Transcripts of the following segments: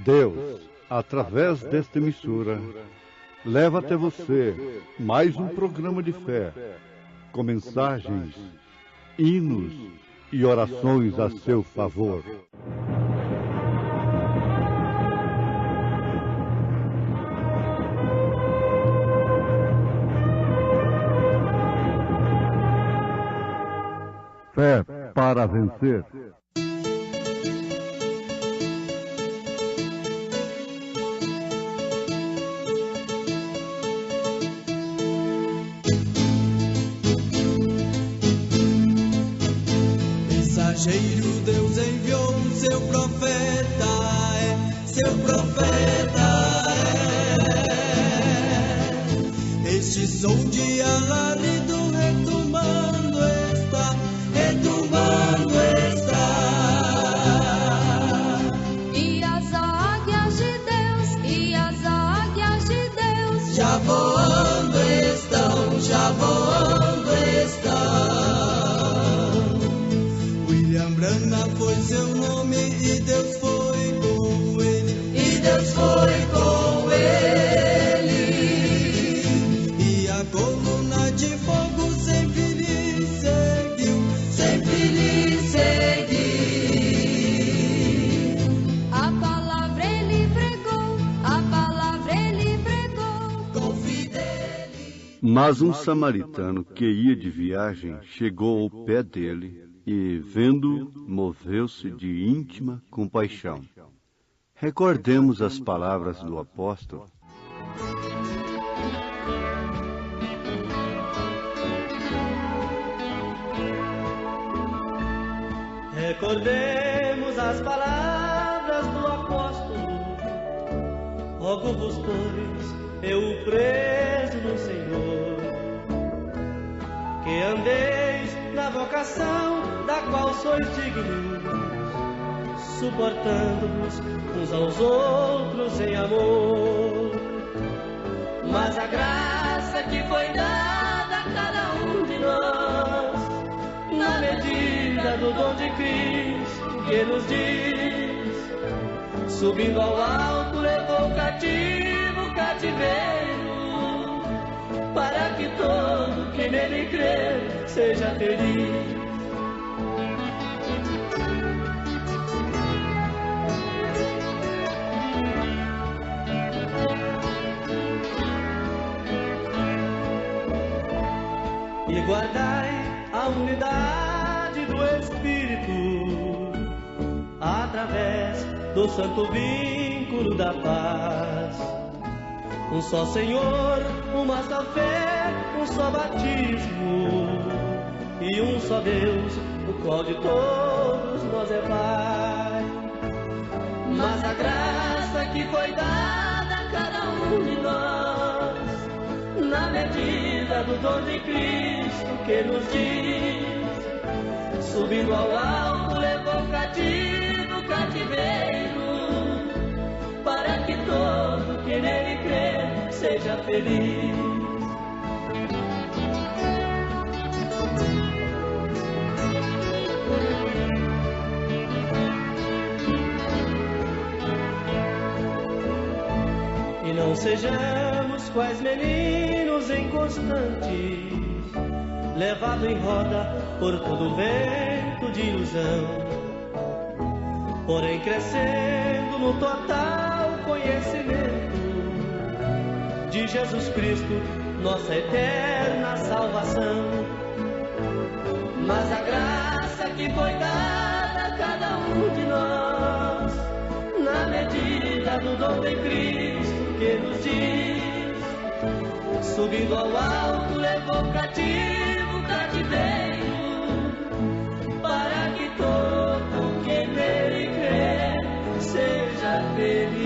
Deus, através desta emissora, leva até você mais um programa de fé, com mensagens, hinos e orações a seu favor. Fé para vencer. Mensageiro, Deus enviou seu profeta, seu profeta é. Este som de alarido retumbando está, retumbando está. E as águias de Deus, e as águias de Deus, já voando estão, já voando estão. Branham foi seu nome e Deus foi com ele, e Deus foi com ele. E a coluna de fogo sempre lhe seguiu, sempre lhe seguiu. A palavra ele pregou, a palavra ele pregou, com fidelidade. Mas um samaritano que ia de viagem chegou ao pé dele e, vendo, moveu-se de íntima compaixão. Recordemos as palavras do apóstolo. Recordemos as palavras do apóstolo. Rogo-vos, pois, eu preso no Senhor, que andeis na vocação da qual sois dignos, suportando-vos uns aos outros em amor. Mas a graça que foi dada a cada um de nós, na medida do dom de Cristo que nos diz, subindo ao alto levou cativo o cativeiro, para que todo que nele crer seja feliz. E guardai a unidade do Espírito, através do santo vínculo da paz. Um só Senhor, uma só fé, um só batismo, e um só Deus, o qual de todos nós é Pai. Mas a graça que foi dada a cada um de nós, na medida do dom de Cristo que nos diz, subindo ao alto levou cativo o cativeiro, para que todo que nele crê seja feliz. E não sejamos quais meninos inconstantes, levado em roda por todo vento de ilusão, porém crescendo no total conhecimento de Jesus Cristo, nossa eterna salvação. Mas a graça que foi dada a cada um de nós, na medida do dom de Cristo que nos diz, subindo ao alto levou cativo o cativeiro, para que todo que nele crê seja feliz.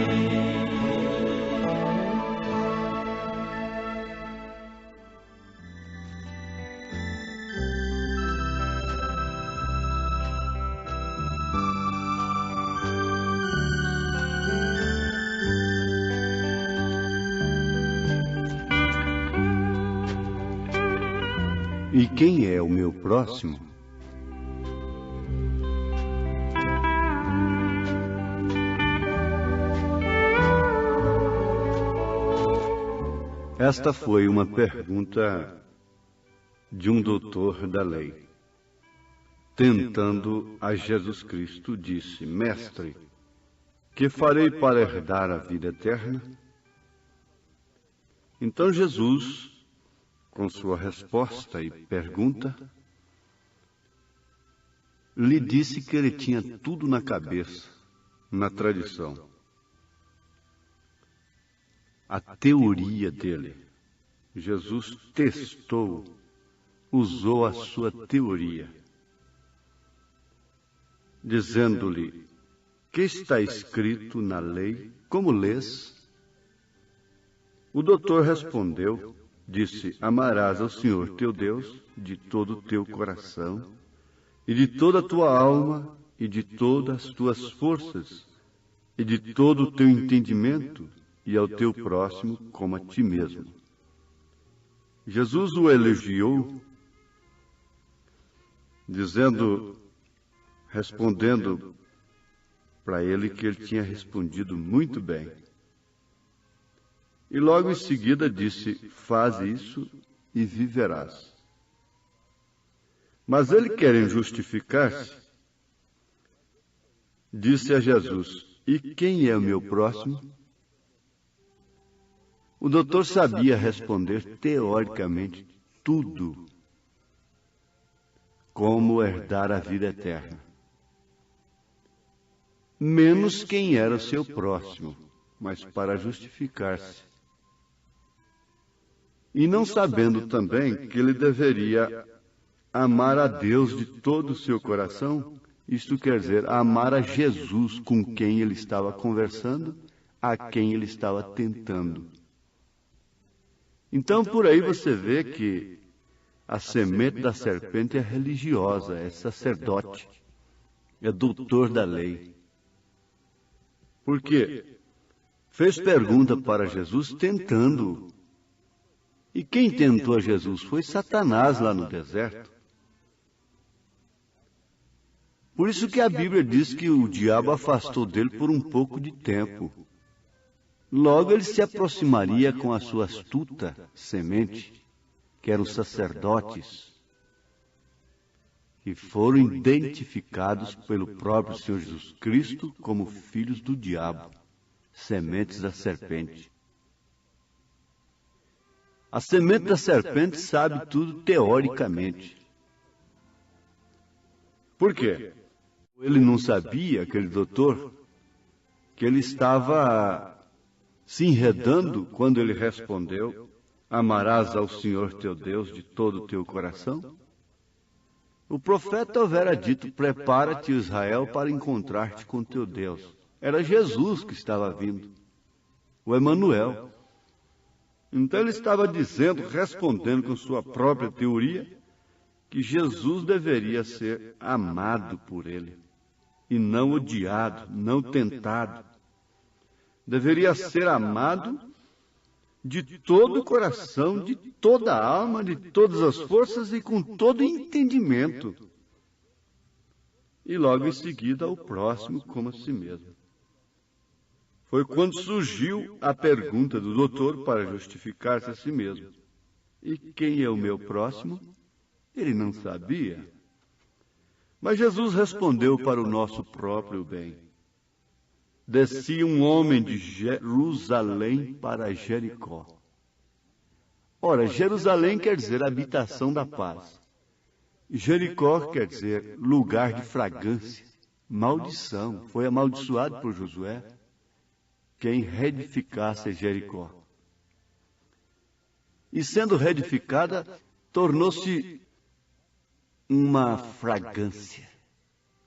E quem é o meu próximo? Esta foi uma pergunta de um doutor da lei. Tentando a Jesus Cristo, disse: Mestre, que farei para herdar a vida eterna? Então Jesus, com sua resposta e pergunta, lhe disse que ele tinha tudo na cabeça, na tradição. A teoria dele. Jesus testou, usou a sua teoria, dizendo-lhe: que está escrito na lei, como lês? O doutor respondeu, disse: amarás ao Senhor teu Deus de todo o teu coração, e de toda a tua alma, e de todas as tuas forças, e de todo o teu entendimento, e ao teu próximo como a ti mesmo. Jesus o elogiou, respondendo para ele que ele tinha respondido muito bem. E logo em seguida disse: faz isso e viverás. Mas ele, querendo justificar-se, disse a Jesus: e quem é o meu próximo? O doutor sabia responder teoricamente tudo. Como herdar a vida eterna. Menos quem era o seu próximo, mas para justificar-se. E não sabendo também que ele deveria amar a Deus de todo o seu coração, isto quer dizer, amar a Jesus com quem ele estava conversando, a quem ele estava tentando. Então, por aí você vê que a semente da serpente é religiosa, é sacerdote, é doutor da lei. Porque fez pergunta para Jesus tentando. E quem tentou a Jesus foi Satanás lá no deserto. Por isso que a Bíblia diz que o diabo afastou dele por um pouco de tempo. Logo ele se aproximaria com a sua astuta semente, que eram os sacerdotes, que foram identificados pelo próprio Senhor Jesus Cristo como filhos do diabo, sementes da serpente. A semente da serpente sabe tudo teoricamente. Por quê? Ele não sabia, aquele doutor, que ele estava se enredando quando ele respondeu: amarás ao Senhor teu Deus de todo o teu coração? O profeta houvera dito: prepara-te, Israel, para encontrar-te com teu Deus. Era Jesus que estava vindo, o Emanuel. Então ele estava dizendo, respondendo com sua própria teoria, que Jesus deveria ser amado por ele, e não odiado, não tentado. Deveria ser amado de todo o coração, de toda a alma, de todas as forças e com todo o entendimento. E logo em seguida ao próximo como a si mesmo. Foi quando surgiu a pergunta do doutor para justificar-se a si mesmo. E quem é o meu próximo? Ele não sabia. Mas Jesus respondeu para o nosso próprio bem. Descia um homem de Jerusalém para Jericó. Ora, Jerusalém quer dizer habitação da paz. Jericó quer dizer lugar de fragrância, maldição. Foi amaldiçoado por Josué quem reedificasse Jericó. E sendo reedificada, tornou-se uma fragrância.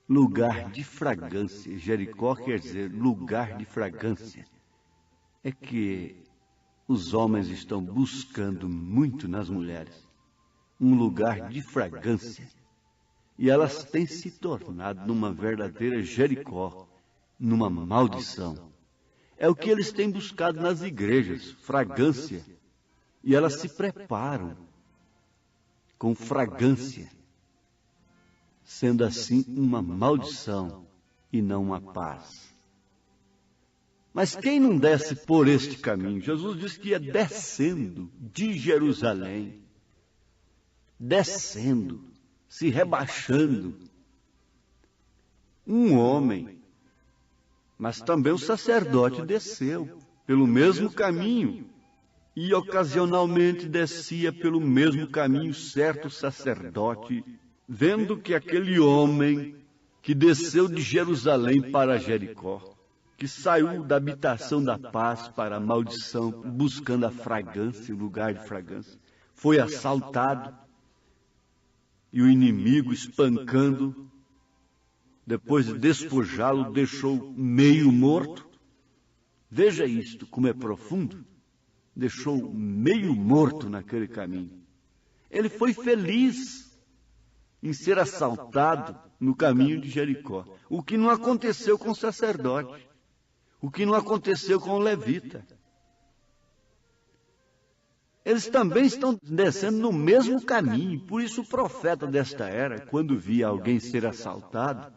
Lugar de fragrância. Jericó quer dizer lugar de fragrância. É que os homens estão buscando muito nas mulheres um lugar de fragrância. E elas têm se tornado numa verdadeira Jericó, numa maldição. É o que eles têm buscado nas igrejas, fragrância. E elas se preparam com fragrância, sendo assim uma maldição e não uma paz. Mas quem não desce por este caminho? Jesus disse que ia descendo de Jerusalém, descendo, se rebaixando. Um homem, mas também o sacerdote desceu pelo mesmo caminho. E ocasionalmente descia pelo mesmo caminho certo sacerdote, vendo que aquele homem que desceu de Jerusalém para Jericó, que saiu da habitação da paz para a maldição, buscando a fragrância, o lugar de fragrância, foi assaltado, e o inimigo, espancando, depois de despojá-lo, deixou meio morto. Veja isto, como é profundo. Deixou meio morto naquele caminho. Ele foi feliz em ser assaltado no caminho de Jericó. O que não aconteceu com o sacerdote. O que não aconteceu com o levita. Eles também estão descendo no mesmo caminho. Por isso o profeta desta era, quando via alguém ser assaltado,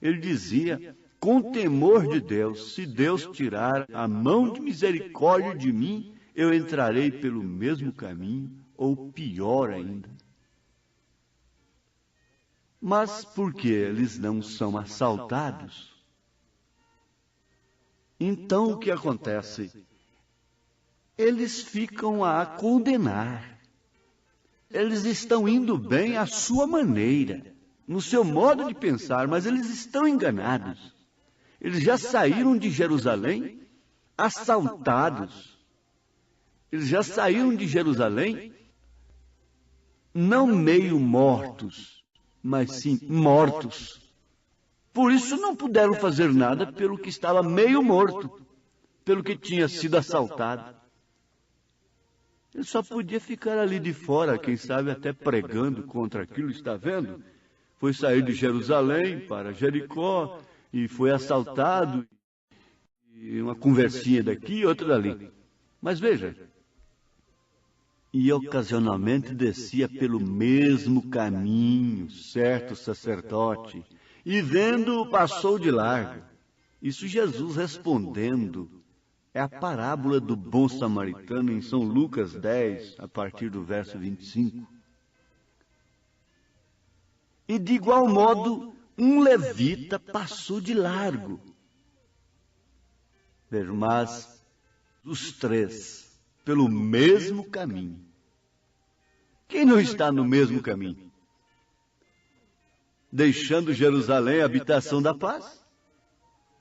ele dizia, com temor de Deus, se Deus tirar a mão de misericórdia de mim, eu entrarei pelo mesmo caminho, ou pior ainda. Mas por que eles não são assaltados? Então o que acontece? Eles ficam a condenar. Eles estão indo bem à sua maneira, no seu modo de pensar, mas eles estão enganados. Eles já saíram de Jerusalém assaltados. Eles já saíram de Jerusalém não meio mortos, mas sim mortos. Por isso não puderam fazer nada pelo que estava meio morto, pelo que tinha sido assaltado. Ele só podia ficar ali de fora, quem sabe até pregando contra aquilo, está vendo? Foi sair de Jerusalém para Jericó e foi assaltado, e uma conversinha daqui e outra dali. Mas veja, e ocasionalmente descia pelo mesmo caminho, certo sacerdote, e vendo-o passou de largo. Isso Jesus respondendo. É a parábola do bom samaritano em São Lucas 10, a partir do verso 25. E de igual modo, um levita passou de largo. Veja, mas os três, pelo mesmo caminho. Quem não está no mesmo caminho? Deixando Jerusalém, a habitação da paz,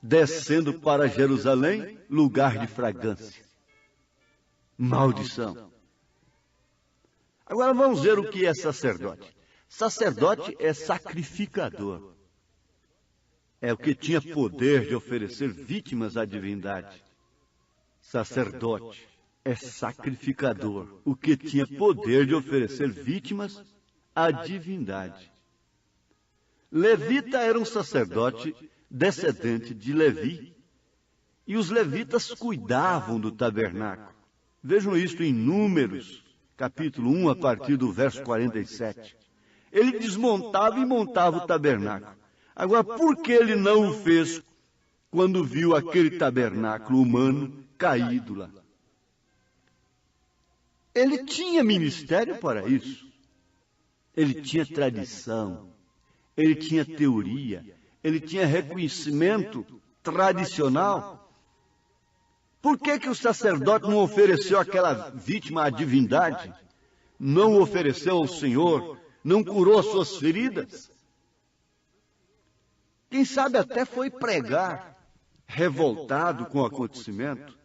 descendo para Jerusalém, lugar de fragrância. Maldição. Agora vamos ver o que é sacerdote. Sacerdote é sacrificador. É o que tinha poder de oferecer vítimas à divindade. Sacerdote é sacrificador, o que tinha poder de oferecer vítimas à divindade. Levita era um sacerdote descendente de Levi, e os levitas cuidavam do tabernáculo. Vejam isto em Números, capítulo 1, a partir do verso 47. Ele desmontava e montava o tabernáculo. Agora, por que ele não o fez quando viu aquele tabernáculo humano caído lá? Ele tinha ministério para isso. Ele tinha tradição. Ele tinha teoria. Ele tinha reconhecimento tradicional. Por que o sacerdote não ofereceu aquela vítima à divindade? Não ofereceu ao Senhor? Não curou as suas feridas? Quem sabe até foi pregar, revoltado com o acontecimento.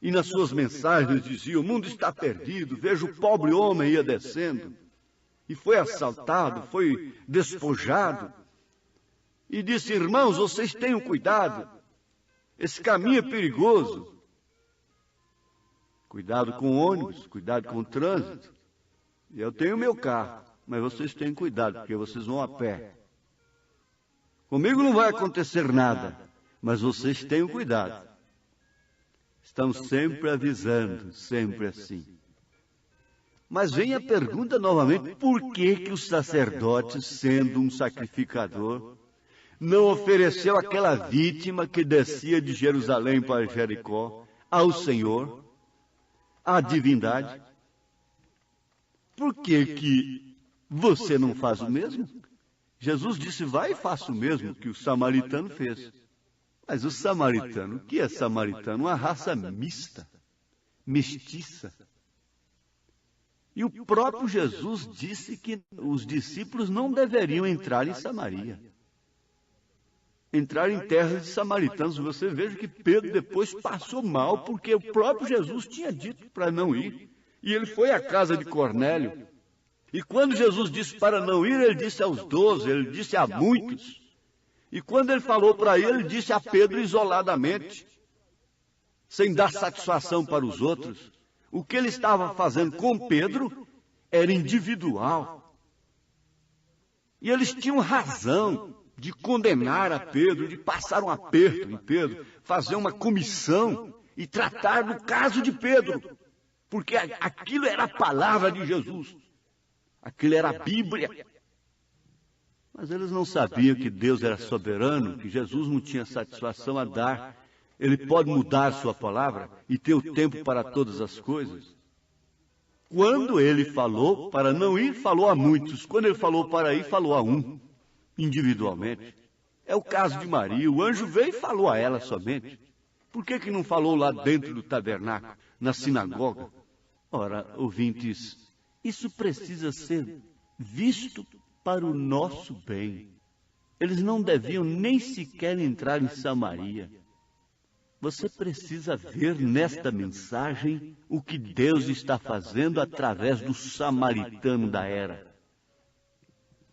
E nas suas mensagens dizia, o mundo está perdido, veja o pobre homem ia descendo. E foi assaltado, foi despojado. E disse, irmãos, vocês tenham cuidado. Esse caminho é perigoso. Cuidado com o ônibus, cuidado com o trânsito. Eu tenho meu carro, mas vocês tenham cuidado, porque vocês vão a pé. Comigo não vai acontecer nada, mas vocês tenham cuidado. Estamos sempre avisando, sempre assim. Mas vem a pergunta novamente, por que os sacerdotes, sendo um sacrificador, não ofereceu aquela vítima que descia de Jerusalém para Jericó ao Senhor, à divindade? Por que você não faz o mesmo? Jesus disse, vai e faça o mesmo que o samaritano fez. Mas o samaritano, o que é samaritano? Uma raça mista, mestiça. E o próprio Jesus disse que os discípulos não deveriam entrar em Samaria. Entrar em terras de samaritanos. Você veja que Pedro depois passou mal, porque o próprio Jesus tinha dito para não ir. E ele foi à casa de Cornélio. E quando Jesus disse para não ir, ele disse aos 12, ele disse a muitos. E quando ele falou para ele disse a Pedro isoladamente, sem dar satisfação para os outros. O que ele estava fazendo com Pedro era individual. E eles tinham razão de condenar a Pedro, de passar um aperto em Pedro, fazer uma comissão e tratar do caso de Pedro. Porque aquilo era a palavra de Jesus. Aquilo era a Bíblia. Mas eles não sabiam que Deus era soberano, que Jesus não tinha satisfação a dar. Ele pode mudar sua palavra e ter o tempo para todas as coisas. Quando ele falou para não ir, falou a muitos. Quando ele falou para ir, falou a um, individualmente. É o caso de Maria. O anjo veio e falou a ela somente. Por que não falou lá dentro do tabernáculo, na sinagoga? Ora, ouvintes, isso precisa ser visto para o nosso bem. Eles não deviam nem sequer entrar em Samaria. Você precisa ver nesta mensagem o que Deus está fazendo através do samaritano da era.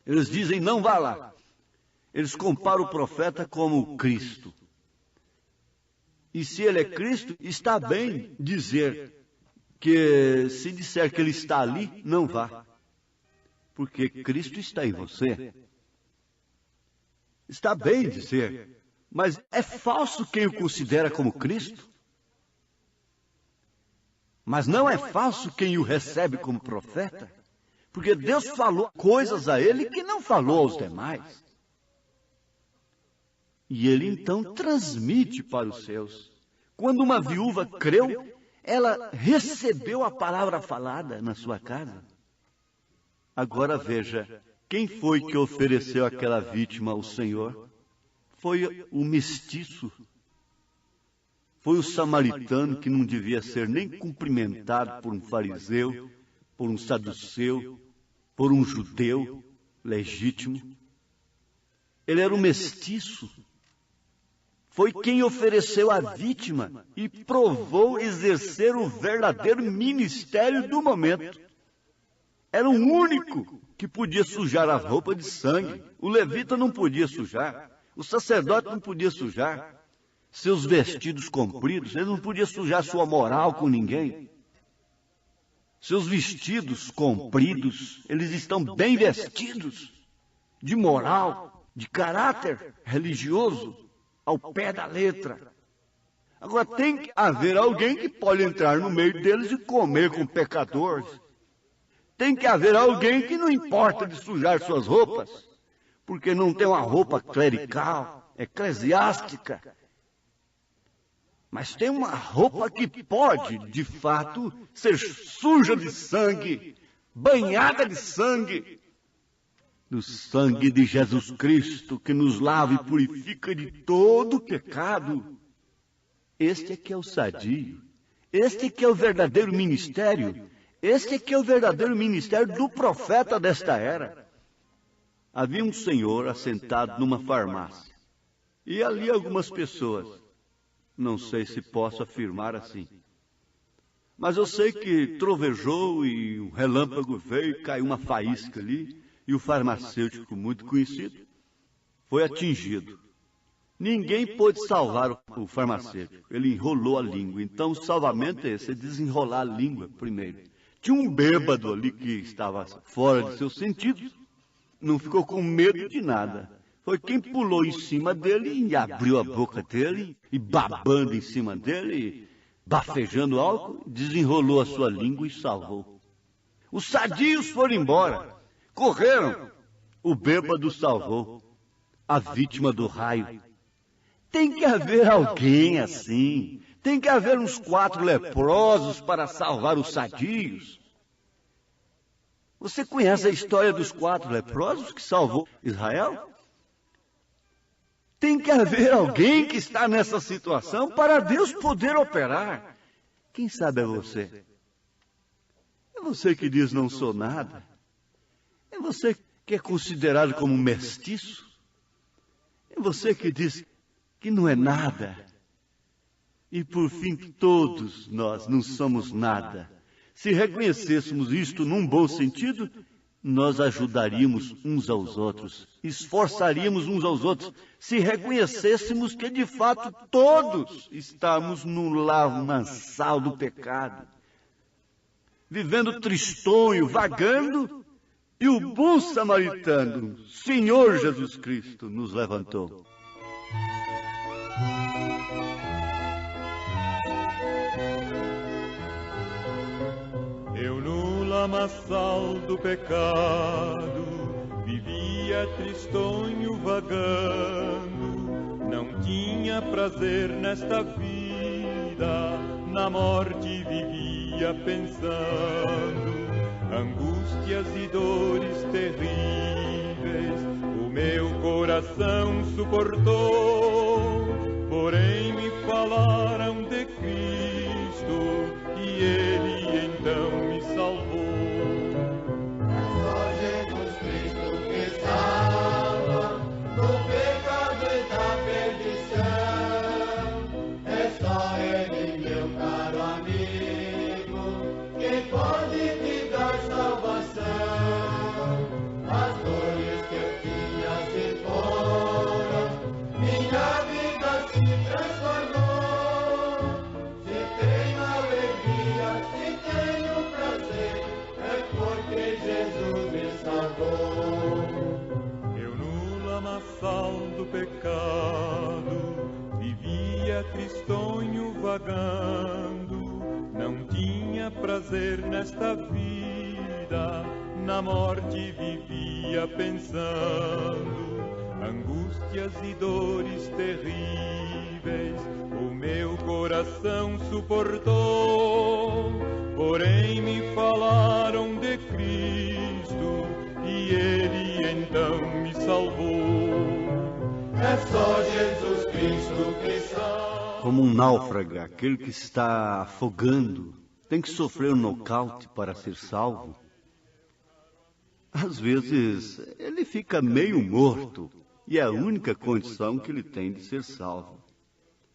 Eles dizem, não vá lá. Eles comparam o profeta como Cristo. E se ele é Cristo, está bem dizer que se disser que ele está ali, não vá. Porque Cristo está em você. Está bem dizer, mas é falso quem o considera como Cristo. Mas não é falso quem o recebe como profeta. Porque Deus falou coisas a ele que não falou aos demais. E ele então transmite para os seus. Quando uma viúva creu, ela recebeu a palavra falada na sua casa. Agora veja, quem foi que ofereceu aquela vítima ao Senhor? Foi o mestiço. Foi o samaritano que não devia ser nem cumprimentado por um fariseu, por um saduceu, por um judeu legítimo. Ele era um mestiço. Foi quem ofereceu a vítima e provou exercer o verdadeiro ministério do momento. Era o único que podia sujar a roupa de sangue. O levita não podia sujar. O sacerdote não podia sujar seus vestidos compridos. Ele não podia sujar sua moral com ninguém. Seus vestidos compridos, eles estão bem vestidos, de moral, de caráter religioso, ao pé da letra. Agora tem que haver alguém que pode entrar no meio deles e comer com pecadores. Tem que haver alguém que não importa de sujar suas roupas, porque não tem uma roupa clerical, eclesiástica. Mas tem uma roupa que pode, de fato, ser suja de sangue, banhada de sangue, do sangue de Jesus Cristo, que nos lava e purifica de todo pecado. Este é que é o sadio, este é que é o verdadeiro ministério, este é que é o verdadeiro ministério do profeta desta era. Havia um senhor assentado numa farmácia, e ali algumas pessoas. Não sei se posso afirmar assim. Mas eu sei que trovejou e um relâmpago veio e caiu uma faísca ali. E o farmacêutico, muito conhecido, foi atingido. Ninguém pôde salvar o farmacêutico. Ele enrolou a língua. Então o salvamento é esse, é desenrolar a língua primeiro. Tinha um bêbado ali que estava fora de seus sentidos. Não ficou com medo de nada. Foi quem pulou em cima dele e abriu a boca dele, e babando em cima dele, bafejando álcool, desenrolou a sua língua e salvou. Os sadios foram embora, correram, o bêbado salvou. a vítima do raio. Tem que haver alguém assim. Tem que haver uns 4 leprosos para salvar os sadios. Você conhece a história dos 4 leprosos que salvou Israel? Tem que haver alguém que está nessa situação para Deus poder operar. Quem sabe é você? É você que diz não sou nada? É você que é considerado como mestiço? É você que diz que não é nada? E por fim, todos nós não somos nada. Se reconhecêssemos isto num bom sentido, nós ajudaríamos uns aos outros, esforçaríamos uns aos outros, se reconhecêssemos que de fato todos estamos no lamaçal do pecado, vivendo tristonho, vagando, e o bom samaritano, Senhor Jesus Cristo, nos levantou. Eu no lamaçal do pecado vivia tristonho vagando, não tinha prazer nesta vida, na morte vivia pensando, angústias e dores terríveis o meu coração suportou, porém me falaram de Cristo e Ele então me salvou. Só Jesus Cristo que salva do pecado e da perdição. É só Ele, meu caro amigo, quem pode te dar salvação. As dores que eu tinha se foram, minha vida se transformou. Se tenho alegria, se tenho prazer, é porque Jesus me salvou. Eu no lamaçal do pecado vivia tristonho vagando, não tinha prazer nesta vida, na morte vivia pensando, angústias e dores terríveis o meu coração suportou, porém me falaram de Cristo e Ele então me salvou. É só Jesus Cristo que salva. Como um náufrago, aquele que está afogando, tem que sofrer um nocaute para ser salvo. Às vezes, ele fica meio morto, e é a única condição que ele tem de ser salvo.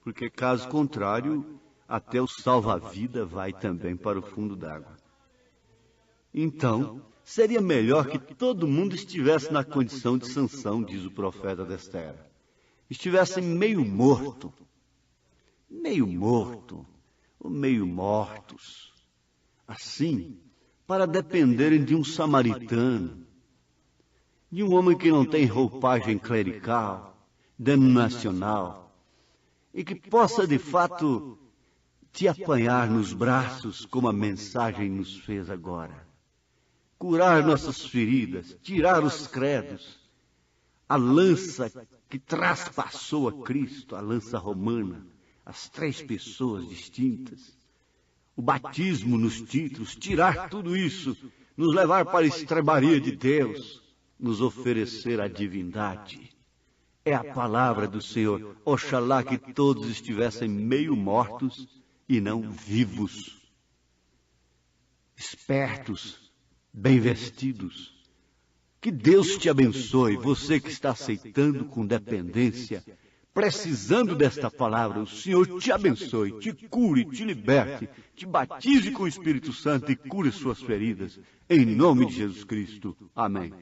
Porque, caso contrário, até o salva-vida vai também para o fundo d'água. Então, seria melhor que todo mundo estivesse na condição de Sansão, diz o profeta desta era. Estivessem meio morto, ou meio mortos. Assim, para dependerem de um samaritano, de um homem que não tem roupagem clerical, denominacional, e que possa, de fato, te apanhar nos braços, como a mensagem nos fez agora. Curar nossas feridas, tirar os credos, a lança que traspassou a Cristo, a lança romana, as 3 pessoas distintas, o batismo nos títulos, tirar tudo isso, nos levar para a estrebaria de Deus, nos oferecer a divindade. É a palavra do Senhor. Oxalá que todos estivessem meio mortos e não vivos. Espertos, bem vestidos. Que Deus te abençoe, você que está aceitando com dependência, precisando desta palavra. O Senhor te abençoe, te cure, te liberte, te batize com o Espírito Santo e cure suas feridas. Em nome de Jesus Cristo. Amém.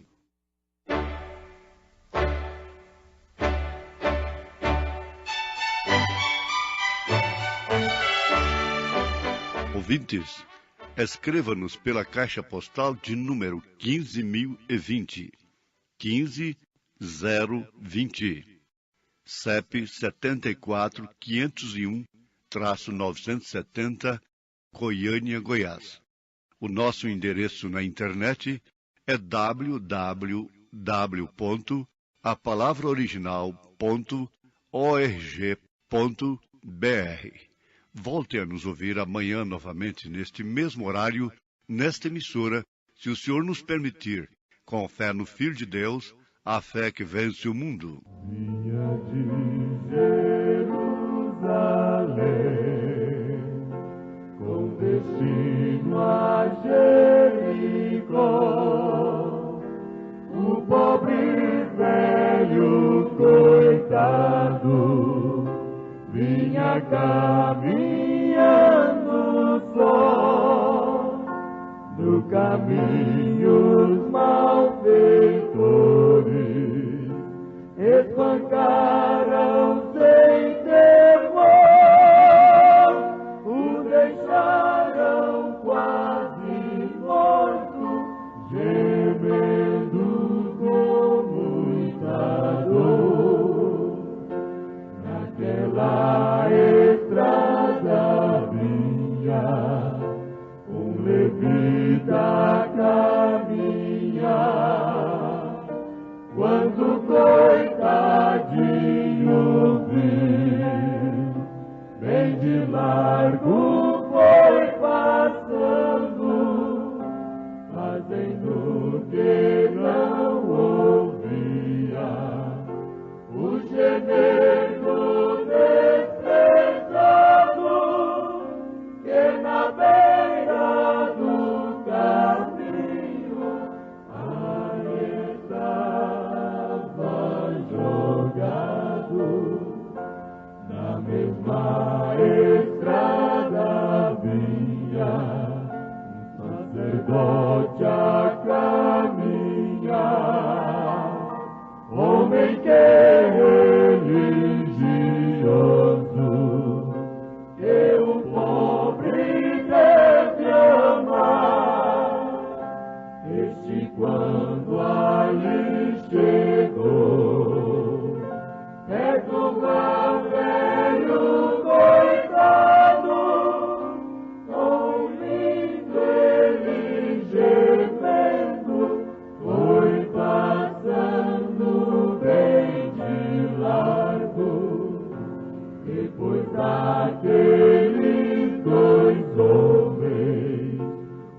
Ouvintes, escreva-nos pela caixa postal de número 15.020, 15020, CEP 74.501-970, Goiânia, Goiás. O nosso endereço na internet é www.radiocultura.com.br. a palavra original.org.br. Volte a nos ouvir amanhã novamente neste mesmo horário, nesta emissora, se o Senhor nos permitir, com fé no Filho de Deus, a fé que vence o mundo. Vinha de Jerusalém, com destino a Jericó, o pobre velho coitado vinha caminhando só, no caminho os malfeitores espancaram sem temor, o deixaram quase morto, gemendo com muita dor. Naquela estrada vinha um levita caminhar, quando coitadinho viu, bem de largo foi passando, fazendo que não ouvia o gemer do desprezado, que na beira do caminho aí estava jogado. Na mesma estrada vinha um sacerdote a caminhar, homem que religioso, que o pobre deve amar. Este quando ali chegou, perto do velho coitado, com lindo ele gemendo, foi passando bem de largo. Depois daqueles dois homens,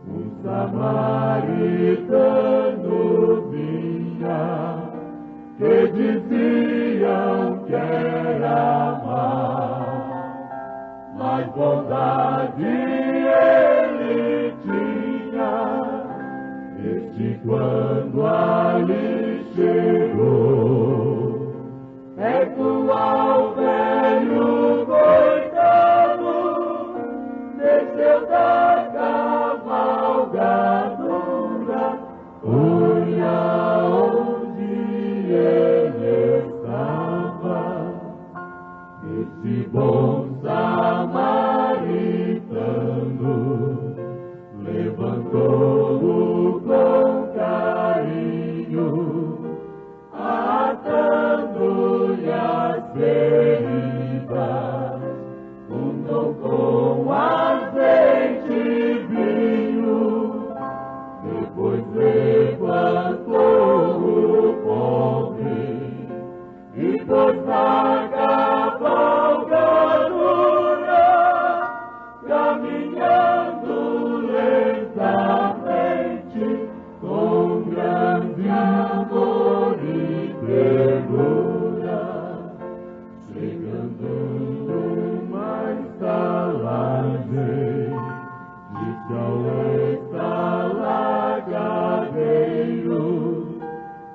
um samaritano vinha, que diziam que era amar, mas bondade ele tinha. Este quando ali chegou, perto ao velho coitado, desceu da cavalgadura, foi aonde ele estava. Esse bom samaritano levantou-o com carinho, atando-lhe as feridas, untou com azeite e vinho. Depois levantou o pobre e pôs na cavalgadura, caminhando lentamente, com grande amor e ternura. Chegando numa estalagem, disse ao estalagadeiro: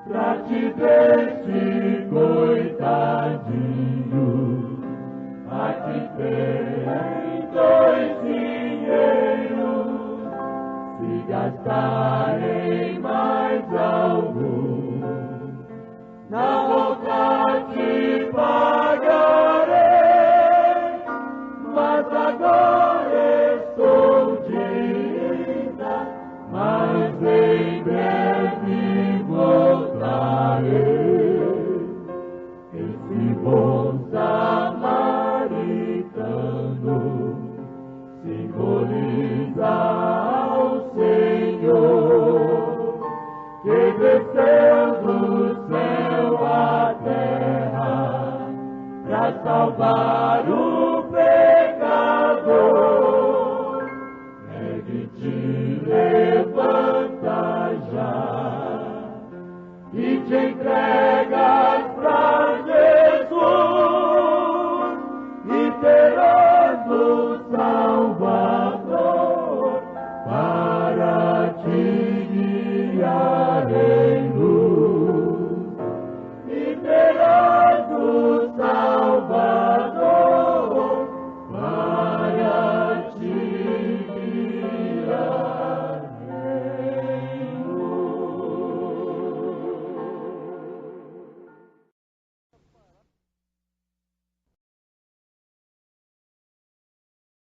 trate deste coitadinho, aqui tem 2 dinheiros, se gastarem mais algum, na volta te pagarei, mas agora